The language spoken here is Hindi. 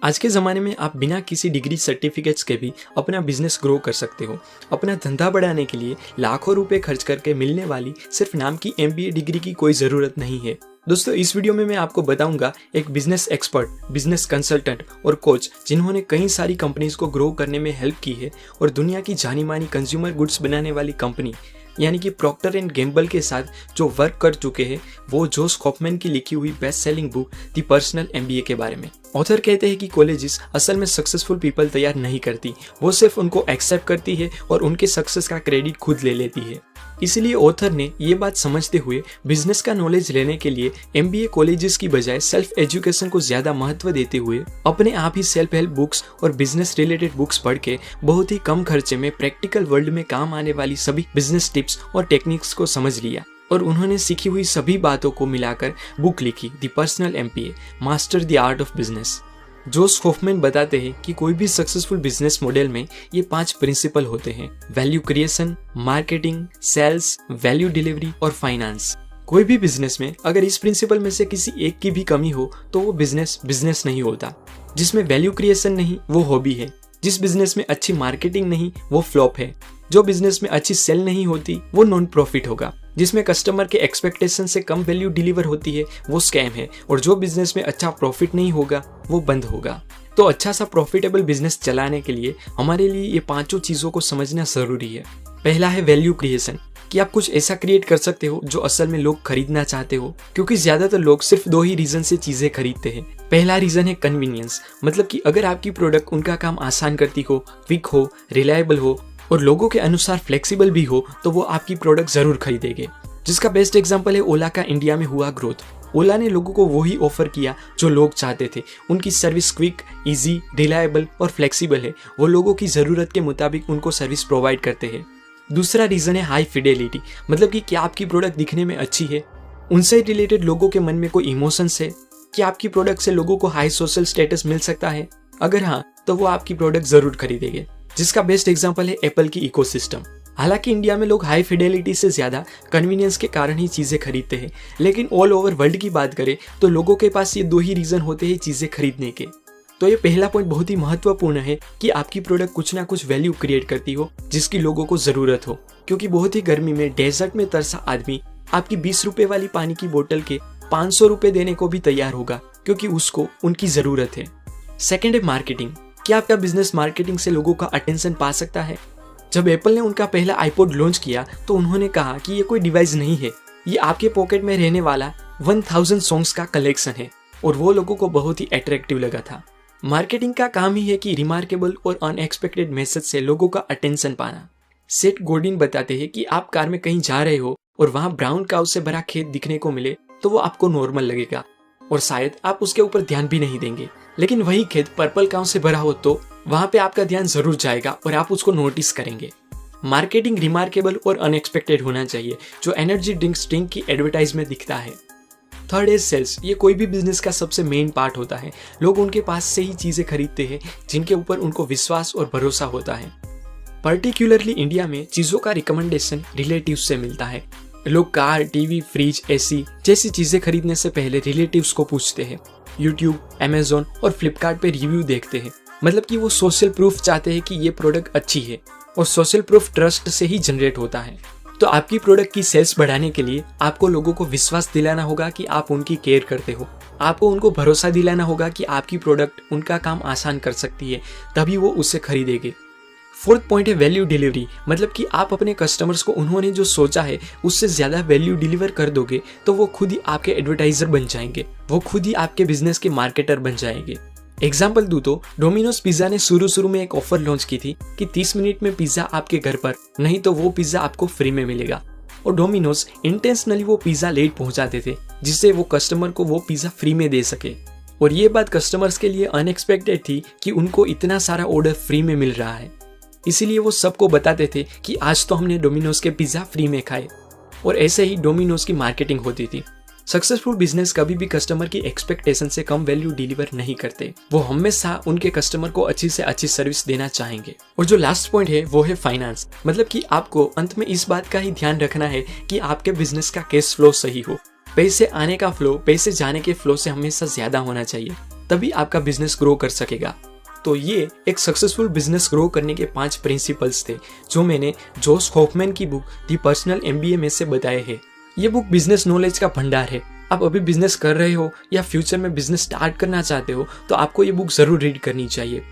आज के ज़माने में आप बिना किसी डिग्री सर्टिफिकेट्स के भी अपना बिजनेस ग्रो कर सकते हो। अपना धंधा बढ़ाने के लिए लाखों रुपए खर्च करके मिलने वाली सिर्फ नाम की MBA डिग्री की कोई ज़रूरत नहीं है। दोस्तों, इस वीडियो में मैं आपको बताऊंगा एक बिजनेस एक्सपर्ट, बिजनेस कंसल्टेंट और कोच जिन्होंने कई सारी कंपनीज को ग्रो करने में हेल्प की है और दुनिया की जानी मानी कंज्यूमर गुड्स बनाने वाली कंपनी यानी कि प्रॉक्टर एंड गैम्बल के साथ जो वर्क कर चुके हैं, वो जोश कॉफमैन की लिखी हुई best selling book the personal MBA के बारे में। ऑथर कहते हैं कि कॉलेजेस असल में सक्सेसफुल पीपल तैयार नहीं करती, वो सिर्फ उनको एक्सेप्ट करती है और उनके सक्सेस का क्रेडिट खुद ले लेती है। इसलिए ऑथर ने ये बात समझते हुए बिजनेस का नॉलेज लेने के लिए MBA कॉलेजेस की बजाय सेल्फ एजुकेशन को ज्यादा महत्व देते हुए अपने आप ही सेल्फ हेल्प बुक्स और बिजनेस रिलेटेड बुक्स पढ़ के बहुत ही कम खर्चे में प्रैक्टिकल वर्ल्ड में काम आने वाली सभी बिजनेस टिप्स और टेक्निक्स को समझ लिया और उन्होंने सीखी हुई सभी बातों को मिलाकर बुक लिखी the personal MBA master the art of business. जोश कॉफमैन बताते हैं कि कोई भी सक्सेसफुल बिजनेस मॉडल में ये 5 प्रिंसिपल होते हैं: value creation, marketing, sales, value delivery और फाइनेंस। कोई भी बिजनेस में अगर इस प्रिंसिपल में से किसी एक की भी कमी हो तो वो बिजनेस नहीं होता। जिसमें वैल्यू क्रिएशन नहीं वो हॉबी है, जिस बिजनेस में अच्छी मार्केटिंग नहीं वो फ्लॉप है, जो बिजनेस में अच्छी सेल नहीं होती वो नॉन प्रॉफिट होगा, जिसमें कस्टमर के एक्सपेक्टेशन से कम वैल्यू डिलीवर होती है वो स्कैम है, और जो बिजनेस में अच्छा प्रॉफिट नहीं होगा वो बंद होगा। तो अच्छा सा प्रॉफिटेबल बिजनेस चलाने के लिए हमारे लिए ये 5 चीजों को समझना जरूरी है। पहला है वैल्यू क्रिएशन, कि आप कुछ ऐसा क्रिएट कर सकते हो जो असल में लोग खरीदना चाहते हो, क्योंकि ज्यादातर लोग सिर्फ 2 ही रीजन से चीजें खरीदते हैं। पहला रीजन है कन्वीनियंस, मतलब कि अगर आपकी प्रोडक्ट उनका काम आसान करती हो, क्विक हो, रिलायबल हो और लोगों के अनुसार फ्लेक्सिबल भी हो तो वो आपकी प्रोडक्ट जरूर खरीदेंगे। जिसका बेस्ट एग्जांपल है ओला का इंडिया में हुआ ग्रोथ। ओला ने लोगों को वही ऑफर किया जो लोग चाहते थे। उनकी सर्विस क्विक, इजी, रिलायबल और फ्लेक्सिबल है। वो लोगों की जरूरत के मुताबिक उनको सर्विस प्रोवाइड करते हैं। दूसरा रीजन है हाई फिडेलिटी, मतलब कि क्या आपकी प्रोडक्ट दिखने में अच्छी है, उनसे रिलेटेड लोगों के मन में कोई इमोशंस है, कि आपकी प्रोडक्ट से लोगों को हाई सोशल स्टेटस मिल सकता है। अगर हाँ तो वो आपकी प्रोडक्ट जरूर खरीदेंगे। जिसका बेस्ट एग्जांपल है एप्पल की इकोसिस्टम। हालांकि इंडिया में लोग हाई फिडेलिटी से ज्यादा कन्वीनियंस के कारण ही चीजें खरीदते हैं, लेकिन ऑल ओवर वर्ल्ड की बात करें तो लोगों के पास ये 2 ही रीजन होते हैं चीजें खरीदने के। तो ये पहला पॉइंट बहुत ही महत्वपूर्ण है कि आपकी प्रोडक्ट कुछ ना कुछ वैल्यू क्रिएट करती हो जिसकी लोगों को जरूरत हो, क्योंकि बहुत ही गर्मी में डेजर्ट में तरसा आदमी आपकी 20 रुपए वाली पानी की बोतल के 500 रुपए देने को भी तैयार होगा, क्योंकि उसको उनकी जरूरत है। सेकेंड है मार्केटिंग, क्या आपका बिजनेस मार्केटिंग से लोगों का अटेंशन पा सकता है। जब एप्पल ने उनका पहला आईपॉड लॉन्च किया तो उन्होंने कहा कि ये कोई डिवाइस नहीं है, ये आपके पॉकेट में रहने वाला 1000 सॉन्ग्स का कलेक्शन है, और वो लोगों को बहुत ही अट्रैक्टिव लगा था। मार्केटिंग का काम ही है कि रिमार्केबल और अनएक्सपेक्टेड मैसेज से लोगों का अटेंशन पाना। सेठ गोडिन बताते हैं कि आप कार में कहीं जा रहे हो और वहां ब्राउन काउ से भरा खेत दिखने को मिले तो वो आपको नॉर्मल लगेगा और शायद आप उसके ऊपर ध्यान भी नहीं देंगे, लेकिन वही खेत पर्पल काउ से भरा हो तो वहां पे आपका ध्यान जरूर जाएगा और आप उसको नोटिस करेंगे। मार्केटिंग रिमार्केबल और अनएक्सपेक्टेड होना चाहिए, जो एनर्जी ड्रिंक की एडवर्टाइज में दिखता है। थर्ड इज सेल्स, ये कोई भी बिजनेस का सबसे मेन पार्ट होता है। लोग उनके पास से ही चीजें खरीदते हैं जिनके ऊपर उनको विश्वास और भरोसा होता है। पर्टिकुलरली इंडिया में चीजों का रिकमेंडेशन रिलेटिव्स से मिलता है। लोग कार, टीवी, फ्रिज, AC जैसी चीजें खरीदने से पहले रिलेटिव्स को पूछते हैं। यूट्यूब, Amazon और फ्लिपकार्ट पे रिव्यू देखते हैं, मतलब कि वो सोशल प्रूफ चाहते हैं कि ये प्रोडक्ट अच्छी है, और सोशल प्रूफ ट्रस्ट से ही जनरेट होता है। तो आपकी प्रोडक्ट की सेल्स बढ़ाने के लिए आपको लोगों को विश्वास दिलाना होगा कि आप उनकी केयर करते हो। आपको उनको भरोसा दिलाना होगा कि आपकी प्रोडक्ट उनका काम आसान कर सकती है, तभी वो उसे खरीदेंगे। फोर्थ पॉइंट है वैल्यू डिलीवरी, मतलब कि आप अपने कस्टमर्स को उन्होंने जो सोचा है उससे ज्यादा वैल्यू डिलीवर कर दोगे तो वो खुद ही आपके एडवर्टाइजर बन जाएंगे, वो खुद ही आपके बिजनेस के मार्केटर बन जाएंगे। एग्जाम्पल दूं तो डोमिनोज पिज्जा ने शुरू में एक ऑफर लॉन्च की थी कि 30 मिनट में पिज्जा आपके घर पर, नहीं तो वो पिज्जा आपको फ्री में मिलेगा। और डोमिनोज इंटेंशनली वो पिज्जा लेट पहुंचाते थे जिससे वो कस्टमर को वो पिज्जा फ्री में दे सके। और ये बात कस्टमर्स के लिए अनएक्सपेक्टेड थी कि उनको इतना सारा ऑर्डर फ्री में मिल रहा है, इसीलिए वो सबको बताते थे कि आज तो हमने डोमिनोज के पिज्जा फ्री में खाए, और ऐसे ही डोमिनोज की मार्केटिंग होती थी। सक्सेसफुल बिजनेस कभी भी कस्टमर की एक्सपेक्टेशन से कम वैल्यू डिलीवर नहीं करते, वो हमेशा उनके कस्टमर को अच्छी से अच्छी सर्विस देना चाहेंगे। और जो लास्ट पॉइंट है वो है फाइनेंस, मतलब कि आपको अंत में इस बात का ही ध्यान रखना है कि आपके बिजनेस का कैश फ्लो सही हो। पैसे आने का फ्लो पैसे जाने के फ्लो से हमेशा ज्यादा होना चाहिए, तभी आपका बिजनेस ग्रो कर सकेगा। तो ये एक सक्सेसफुल बिजनेस ग्रो करने के 5 प्रिंसिपल्स थे जो मैंने जोश हॉफमैन की बुक दी पर्सनल MBA में से बताए हैं। ये बुक बिजनेस नॉलेज का भंडार है। आप अभी बिजनेस कर रहे हो या फ्यूचर में बिजनेस स्टार्ट करना चाहते हो तो आपको ये बुक जरूर रीड करनी चाहिए।